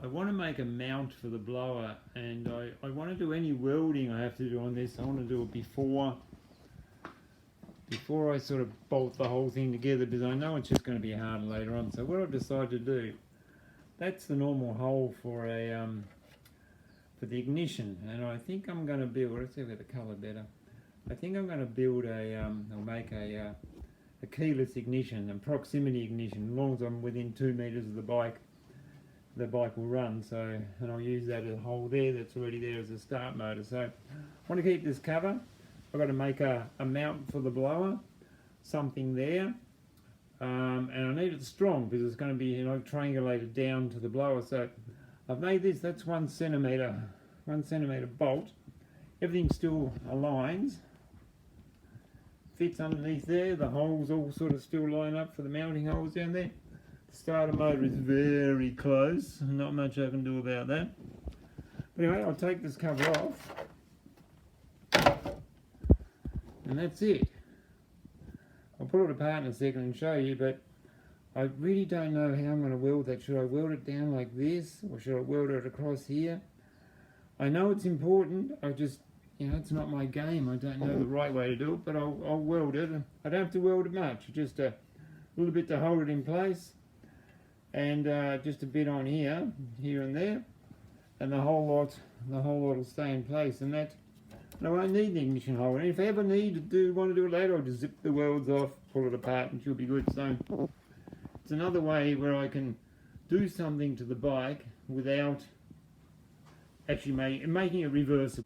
I want to make a mount for the blower, and I want to do any welding I have to do on this. I want to do it before I sort of bolt the whole thing together, because I know it's just going to be hard later on. So what I've decided to do, that's the normal hole for a for the ignition, and I think I'm going to build, let's see if I get the colour better. I think I'm going to build or make a keyless ignition and proximity ignition. As long as I'm within 2 meters of the bike will run. So, and I'll use that as a hole there that's already there as a start motor. So I want to keep this cover. I've got to make a mount for the blower, something there, and I need it strong because it's going to be, you know, triangulated down to the blower. So I've made this, that's 1 centimeter bolt. Everything still aligns, fits underneath there. The holes all sort of still line up for the mounting holes down there. The starter motor is very close, not much I can do about that. But anyway, I'll take this cover off, and that's it. I'll pull it apart in a second and show you, but I really don't know how I'm going to weld that. Should I weld it down like this, or should I weld it across here? I know it's important, I just, you know, it's not my game. I don't know the right way to do it, but I'll weld it. I don't have to weld it much, just a little bit to hold it in place, and just a bit on here and there, and the whole lot will stay in place. And that, I won't need the ignition hole. And if I ever want to do it later, I'll just zip the welds off, pull it apart, and she'll be good. So it's another way where I can do something to the bike without actually making it reversible.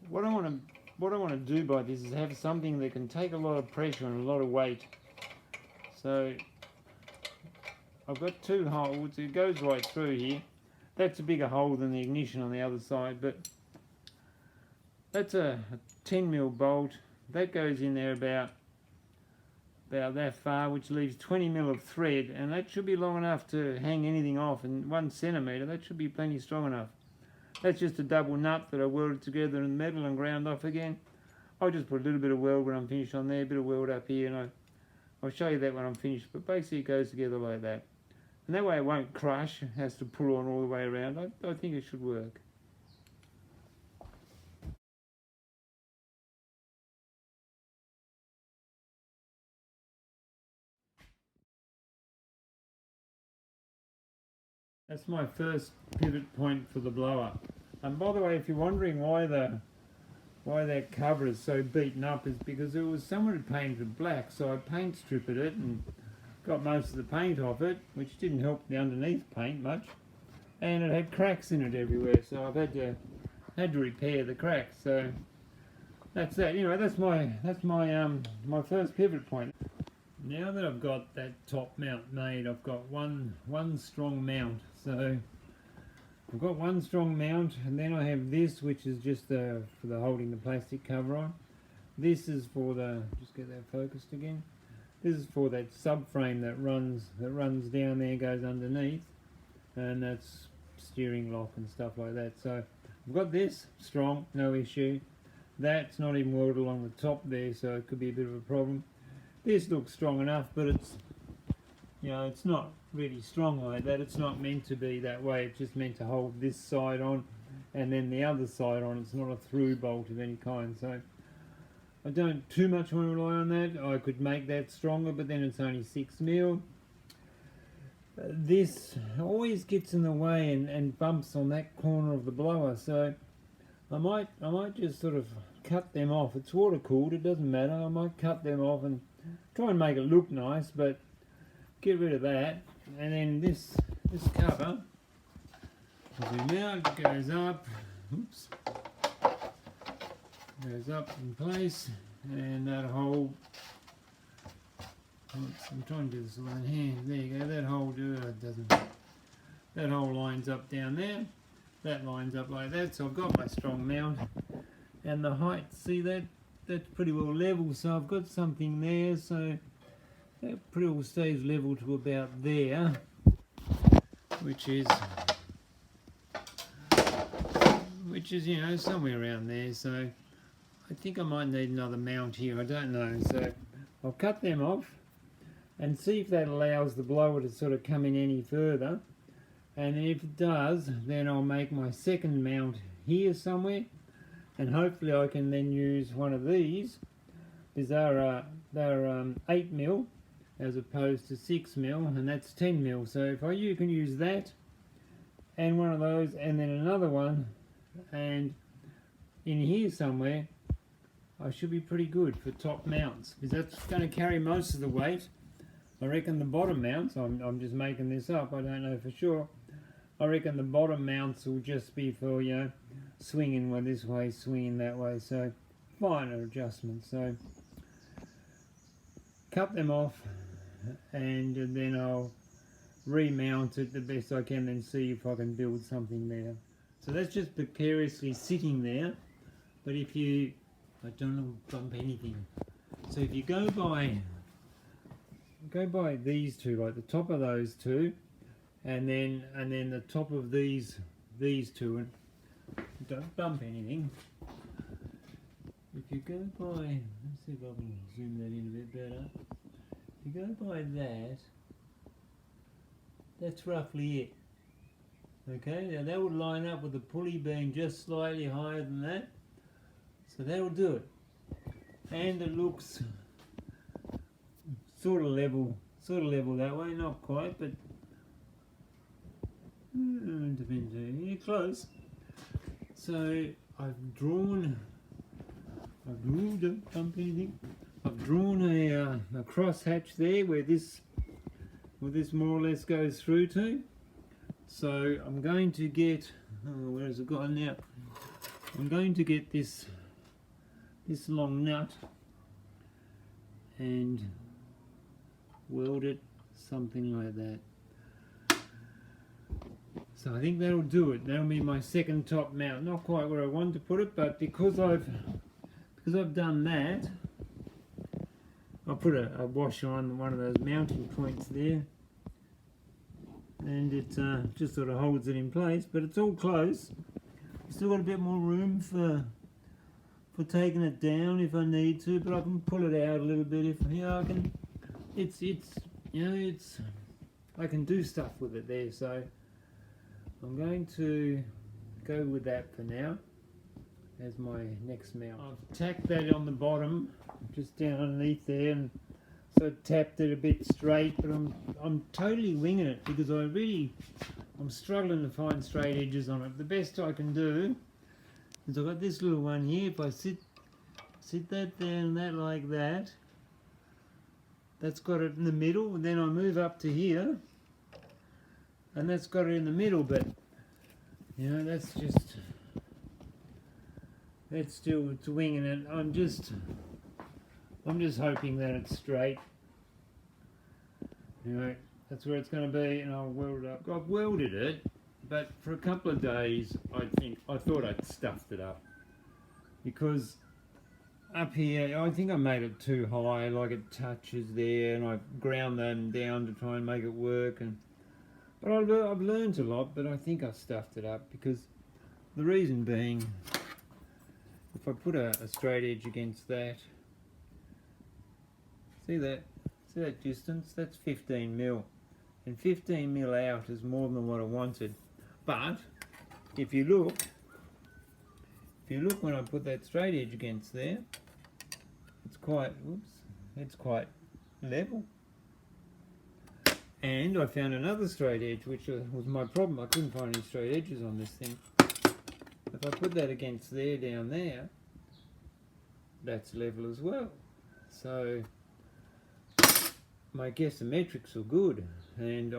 What I want to do by this is have something that can take a lot of pressure and a lot of weight. So I've got 2 holes. It goes right through here. That's a bigger hole than the ignition on the other side, but that's a 10mm bolt. That goes in there about that far, which leaves 20mm of thread, and that should be long enough to hang anything off. And 1 centimeter, that should be plenty strong enough. That's just a double nut that I welded together in metal and ground off again. I'll just put a little bit of weld when I'm finished on there, a bit of weld up here, and I'll show you that when I'm finished. But basically it goes together like that. And that way it won't crush, it has to pull on all the way around. I think it should work. That's my first pivot point for the blower. And by the way, if you're wondering why that cover is so beaten up, is because it was someone had painted black, so I paint stripped it and got most of the paint off it, which didn't help the underneath paint much, and it had cracks in it everywhere, so I've had to repair the cracks. So that's that. Anyway, that's my first pivot point. Now that I've got that top mount made, I've got one strong mount. So I've got 1 strong mount, and then I have this, which is just for the holding the plastic cover on. This is for the, just get that focused again. This is for that subframe that runs down there, goes underneath, and that's steering lock and stuff like that. So I've got this strong, no issue. That's not even welded along the top there, so it could be a bit of a problem. This looks strong enough, but it's, you know, it's not really strong like that. It's not meant to be that way. It's just meant to hold this side on and then the other side on. It's not a through bolt of any kind. So I don't too much want to rely on that. I could make that stronger, but then it's only 6mm. This always gets in the way and bumps on that corner of the blower. So I might just sort of cut them off. It's water cooled, it doesn't matter. I might cut them off and try and make it look nice, but get rid of that. And then this cover, zoom out, it goes up, oops, goes up in place, and that hole, oops, I'm trying to do this with one hand, there you go, that hole, that hole lines up down there, that lines up like that. So I've got my strong mount, and the height, see that's pretty well level, so I've got something there, so that pretty well stays level to about there, which is you know, somewhere around there. So I think I might need another mount here, I don't know. So I'll cut them off, and see if that allows the blower to sort of come in any further. And if it does, then I'll make my second mount here somewhere, and hopefully I can then use one of these, because they're 8mm as opposed to 6mm, and that's 10mm. So if you can use that and one of those, and then another one, and in here somewhere, I should be pretty good for top mounts, because that's going to carry most of the weight. I reckon the bottom mounts, I'm just making this up, I don't know for sure, I reckon the bottom mounts will just be for, you know, swinging one this way, swinging that way, so minor adjustments. So cut them off, and then I'll remount it the best I can, then see if I can build something there. So that's just precariously sitting there, but if you, I don't know, bump anything. So if you go by these two, like the top of those two, and then the top of these two, and don't bump anything. If you go by, let's see if I can zoom that in a bit better. If you go by that, that's roughly it. Okay, now that would line up with the pulley being just slightly higher than that. So that'll do it. And it looks sort of level that way, not quite, but depends. Yeah, close. So I've drawn, don't bump anything. I've drawn a cross hatch there where this more or less goes through to. So I'm going to get, where has it gone now? I'm going to get this long nut and weld it something like that. So I think that'll do it. That'll be my second top mount. Not quite where I wanted to put it, but because I've done that, I'll put a washer on one of those mounting points there, and it just sort of holds it in place. But it's all close. Still got a bit more room for taking it down if I need to, but I can pull it out a little bit if I can. It's I can do stuff with it there, so I'm going to go with that for now as my next mount. I've tacked that on the bottom, just down underneath there, and so tapped it a bit straight, but I'm totally winging it because I'm struggling to find straight edges on it. The best I can do is I've got this little one here. If I sit that down, that like that, that's got it in the middle, and then I move up to here, and that's got it in the middle. But you know, that's still, it's winging it. I'm just hoping that it's straight. Anyway, that's where it's going to be, and I'll weld it up. I've welded it, but for a couple of days I thought I'd stuffed it up, because up here I think I made it too high, like it touches there, and I ground them down to try and make it work. But I've learned a lot, but I think I stuffed it up, because the reason being, if I put a straight edge against that, see that distance, that's 15mm, and 15mm out is more than what I wanted. But if you look when I put that straight edge against there, it's quite level. And I found another straight edge, which was my problem. I couldn't find any straight edges on this thing. If I put that against there, down there, that's level as well. So my guessometrics are good, and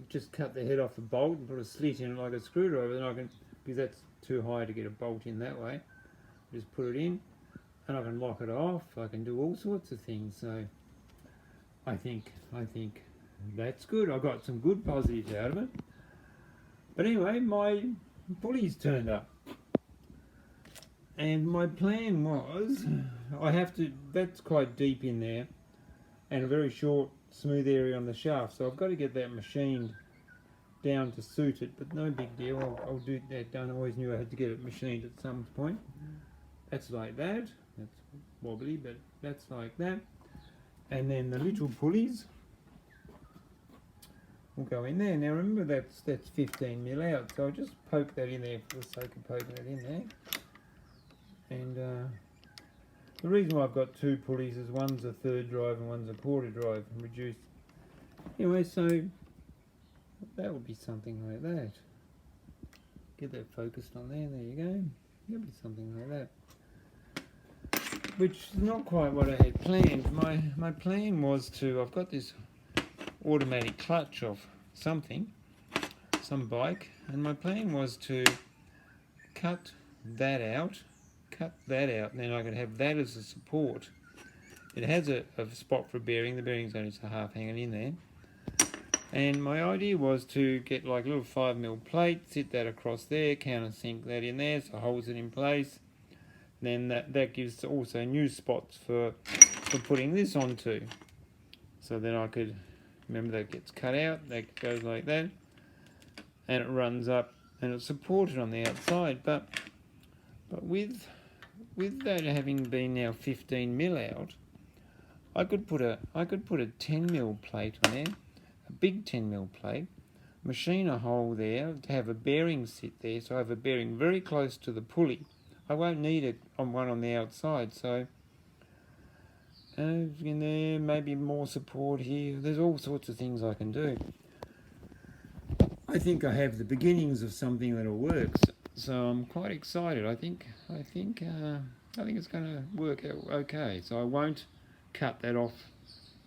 just cut the head off the bolt and put a slit in it like a screwdriver. Then I can, because that's too high to get a bolt in that way, just put it in, and I can lock it off. I can do all sorts of things. So I think that's good. I got some good positives out of it. But anyway, my pulley's turned up, and my plan was that's quite deep in there, and a very short smooth area on the shaft, so I've got to get that machined down to suit it, but no big deal. I'll do that done. I always knew I had to get it machined at some point. That's like that. That's wobbly, but that's like that. and then the little pulleys will go in there. Now remember that's 15 mil out, so I'll just poke that in there for the sake of poking it in there. And the reason why I've got two pulleys is one's a third drive and one's a quarter drive, reduced. Anyway, so that would be something like that. Get that focused on there, there you go. It'll be something like that. Which is not quite what I had planned. My plan was to, I've got this automatic clutch of something, some bike, and my plan was to cut that out, and then I could have that as a support. It has a spot for a bearing, the bearing's only half hanging in there. And my idea was to get like a little 5mm plate, sit that across there, countersink that in there so it holds it in place. Then that gives also new spots for putting this onto. So then I could, remember that gets cut out, that goes like that, and it runs up and it's supported on the outside. But with that having been now 15mm out, I could put a 10mm plate on there, a big 10mm plate, machine a hole there to have a bearing sit there, so I have a bearing very close to the pulley. I won't need one on the outside, so in there, maybe more support here. There's all sorts of things I can do. I think I have the beginnings of something that'll work, so I'm quite excited. I think it's going to work out okay. So I won't cut that off.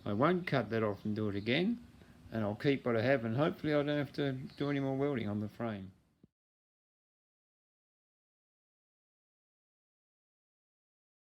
I won't cut that off and do it again, and I'll keep what I have, and hopefully I don't have to do any more welding on the frame.